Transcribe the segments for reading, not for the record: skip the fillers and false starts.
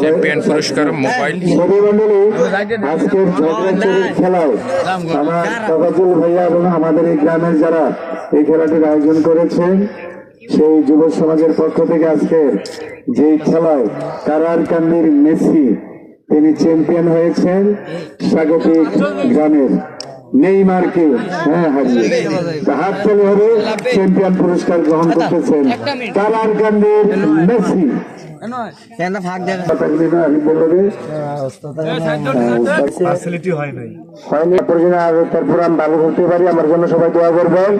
Champion পুরস্কার mobile আজকের ঝগড়াঝাটির খেলায় আমার তফাজ্জল ভাইয়া এবং আমাদের এই গ্রামের যারা এই খেলাটির আয়োজন করেছেন সেই যুব সমাজের পক্ষ থেকে আজকে যে খেলায় কারারকান্দির মেসি তিনি চ্যাম্পিয়ন হয়েছেন স্বাগতিক গ্রামের নেইমারকে হারিয়ে হাত তালি হবে চ্যাম্পিয়ন পুরস্কার গ্রহণ করতেছেন কারারকান্দির মেসি। তারপর আমি ভালো করতে পারি, আমার জন্য সবাই দোয়া করবেন।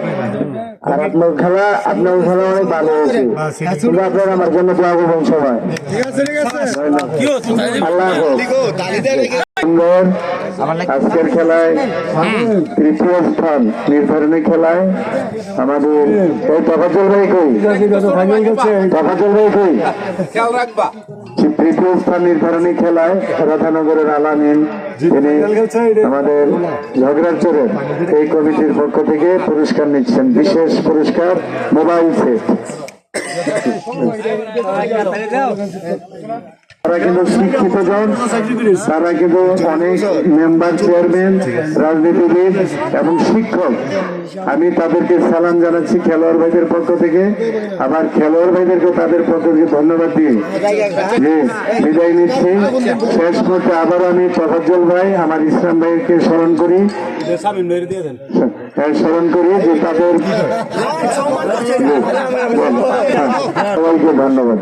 আর আপনার খেলা অনেক ভালো হয়েছে, কিন্তু আপনারা আমার জন্য দোয়া করবেন সবাই। আল্লাহ আজকের খেলায় তৃতীয় স্থান নির্ধারণী খেলায় আমাদের তফাজ্জল ভাই কই তৃতীয় স্থান নির্ধারণী খেলায় রাধানগরের আলামিন তিনি আমাদের ঝগড়ারচরের এই কমিটির পক্ষ থেকে পুরস্কার নিচ্ছেন, বিশেষ পুরস্কার মোবাইল সেট। তারা কিন্তু শিক্ষিত জন, তারা কিন্তু অনেক মেম্বার, চেয়ারম্যান, রাজনীতিবিদ এবং শিক্ষক। আমি তাদেরকে সালাম জানাচ্ছি খেলোয়াড় ভাইদের পক্ষ থেকে। আবার খেলোয়াড় ভাইদেরকে তাদের পক্ষ থেকে ধন্যবাদ দিয়ে যে বিদায় নিচ্ছি। শেষ করতে আবার আমি তফাজ্জল ভাই আমার ইসলাম ভাইকে স্মরণ করি যে তাদের সবাইকে ধন্যবাদ।